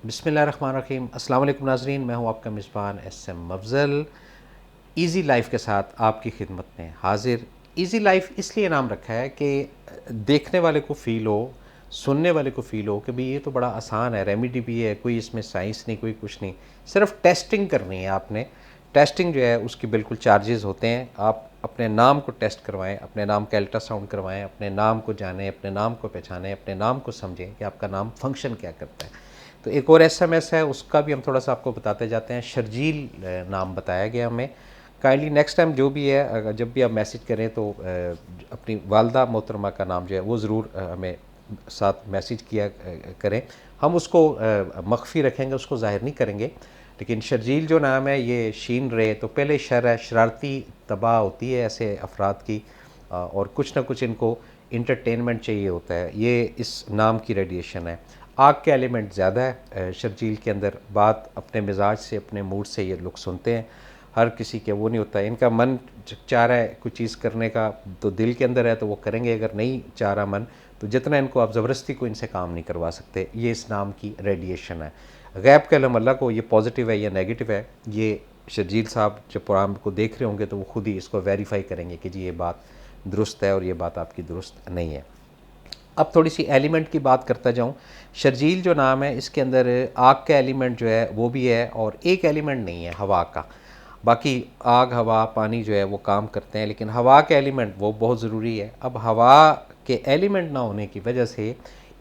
بسم اللہ الرحمن الرحیم۔ السلام علیکم ناظرین، میں ہوں آپ کا میزبان ایس ایم افضل، ایزی لائف کے ساتھ آپ کی خدمت میں حاضر۔ ایزی لائف اس لیے نام رکھا ہے کہ دیکھنے والے کو فیل ہو، سننے والے کو فیل ہو کہ بھئی یہ تو بڑا آسان ہے، ریمیڈی بھی ہے، کوئی اس میں سائنس نہیں، کوئی کچھ نہیں، صرف ٹیسٹنگ کرنی ہے آپ نے۔ ٹیسٹنگ جو ہے اس کی بالکل چارجز ہوتے ہیں۔ آپ اپنے نام کو ٹیسٹ کروائیں، اپنے نام کا الٹرا ساؤنڈ کروائیں، اپنے نام کو جانیں، اپنے نام کو پہچانیں، اپنے نام کو سمجھیں کہ آپ کا نام فنکشن کیا کرتا ہے۔ تو ایک اور ایس ایم ایس ہے، اس کا بھی ہم تھوڑا سا آپ کو بتاتے جاتے ہیں۔ شرجیل نام بتایا گیا ہمیں۔ کائنڈلی نیکسٹ ٹائم جو بھی ہے، جب بھی آپ میسج کریں تو اپنی والدہ محترمہ کا نام جو ہے وہ ضرور ہمیں ساتھ میسج کیا کریں۔ ہم اس کو مخفی رکھیں گے، اس کو ظاہر نہیں کریں گے، لیکن شرجیل جو نام ہے یہ شین رے تو پہلے شر ہے، شرارتی تباہ ہوتی ہے ایسے افراد کی، اور کچھ نہ کچھ ان کو انٹرٹینمنٹ چاہیے ہوتا ہے، یہ اس نام کی ریڈیشن ہے۔ آگ کے ایلیمنٹ زیادہ ہے شرجیل کے اندر، بات اپنے مزاج سے، اپنے موڈ سے یہ لوگ سنتے ہیں، ہر کسی کے وہ نہیں ہوتا ہے۔ ان کا من چاہ رہا ہے کوئی چیز کرنے کا تو دل کے اندر ہے تو وہ کریں گے، اگر نہیں چاہ رہا من تو جتنا ان کو آپ زبردستی کو ان سے کام نہیں کروا سکتے۔ یہ اس نام کی ریڈیشن ہے۔ غیب کا علم اللہ کو، یہ پازیٹیو ہے یا نیگیٹو ہے، یہ شرجیل صاحب جب پروگرام کو دیکھ رہے ہوں گے تو وہ خود ہی اس کو ویریفائی کریں گے کہ جی یہ بات درست ہے اور یہ بات آپ کی درست نہیں ہے۔ اب تھوڑی سی ایلیمنٹ کی بات کرتا جاؤں۔ شرجیل جو نام ہے اس کے اندر آگ کا ایلیمنٹ جو ہے وہ بھی ہے، اور ایک ایلیمنٹ نہیں ہے ہوا کا۔ باقی آگ، ہوا، پانی جو ہے وہ کام کرتے ہیں، لیکن ہوا کا ایلیمنٹ وہ بہت ضروری ہے۔ اب ہوا کے ایلیمنٹ نہ ہونے کی وجہ سے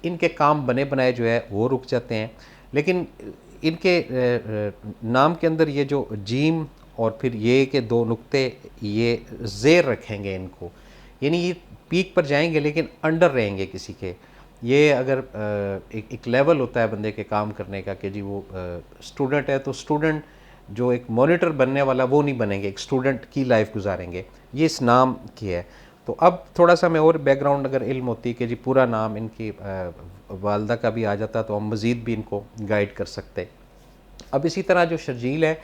ان کے کام بنے بنائے جو ہے وہ رک جاتے ہیں، لیکن ان کے نام کے اندر یہ جو جیم اور پھر یہ کہ دو نقطے یہ زیر رکھیں گے ان کو، یعنی یہ پیک پر جائیں گے لیکن انڈر رہیں گے کسی کے۔ یہ اگر ایک لیول ہوتا ہے بندے کے کام کرنے کا کہ جی وہ اسٹوڈنٹ ہے تو اسٹوڈنٹ جو ایک مانیٹر بننے والا وہ نہیں بنیں گے، ایک اسٹوڈنٹ کی لائف گزاریں گے، یہ اس نام کی ہے۔ تو اب تھوڑا سا میں اور بیک گراؤنڈ اگر علم ہوتی کہ جی پورا نام ان کی والدہ کا بھی آ جاتا تو ہم مزید بھی ان کو گائیڈ کر سکتے۔ اب اسی طرح جو شرجیل ہے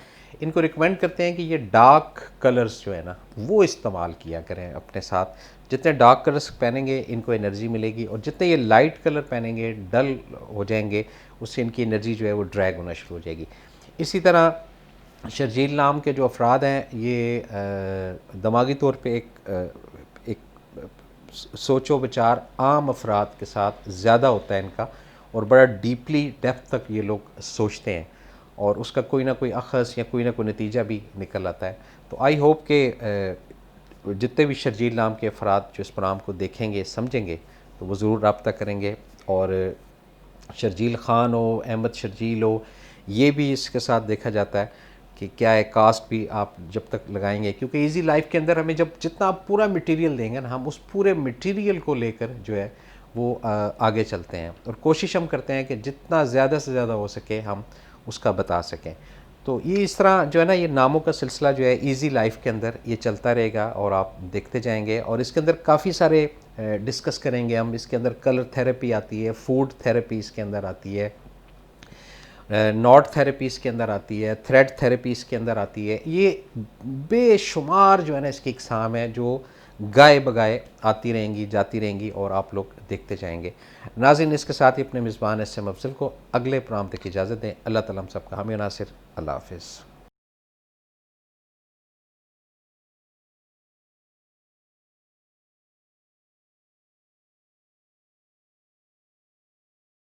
ان کو ریکمینڈ کرتے ہیں کہ یہ ڈارک کلرز جو ہے نا وہ استعمال کیا کریں اپنے ساتھ۔ جتنے ڈارک کلرز پہنیں گے ان کو انرجی ملے گی، اور جتنے یہ لائٹ کلر پہنیں گے ڈل ہو جائیں گے، اس سے ان کی انرجی جو ہے وہ ڈریگ ہونا شروع ہو جائے گی۔ اسی طرح شرجیل نام کے جو افراد ہیں یہ دماغی طور پہ ایک سوچ و بچار عام افراد کے ساتھ زیادہ ہوتا ہے ان کا، اور بڑا ڈیپلی ڈیپتھ تک یہ لوگ سوچتے ہیں، اور اس کا کوئی نہ کوئی اخذ یا کوئی نہ کوئی نتیجہ بھی نکل آتا ہے۔ تو آئی ہوپ کہ جتنے بھی شرجیل نام کے افراد جو اس پروگرام کو دیکھیں گے سمجھیں گے تو وہ ضرور رابطہ کریں گے، اور شرجیل خان ہو، احمد شرجیل ہو، یہ بھی اس کے ساتھ دیکھا جاتا ہے کہ کیا ہے، کاسٹ بھی آپ جب تک لگائیں گے، کیونکہ ایزی لائف کے اندر ہمیں جتنا آپ پورا مٹیریل دیں گے نا، ہم اس پورے مٹیریل کو لے کر جو ہے وہ آگے چلتے ہیں، اور کوشش ہم کرتے ہیں کہ جتنا زیادہ سے زیادہ ہو سکے ہم اس کا بتا سکیں۔ تو یہ اس طرح جو ہے نا، یہ ناموں کا سلسلہ جو ہے ایزی لائف کے اندر یہ چلتا رہے گا، اور آپ دیکھتے جائیں گے، اور اس کے اندر کافی سارے ڈسکس کریں گے ہم۔ اس کے اندر کلر تھیراپی آتی ہے، فوڈ تھیراپی اس کے اندر آتی ہے، نوٹ تھیراپی اس کے اندر آتی ہے، تھریڈ تھیراپی اس کے اندر آتی ہے۔ یہ بے شمار جو ہے نا اس کی اقسام ہے جو گائے بگائے آتی رہیں گی، جاتی رہیں گی، اور آپ لوگ دیکھتے جائیں گے۔ ناظرین، اس کے ساتھ ہی اپنے میزبان ایس ایم افضل کو اگلے پروگرام تک اجازت دیں۔ اللہ تعالیٰ ہم سب کا حامی و ناصر۔ اللہ حافظ۔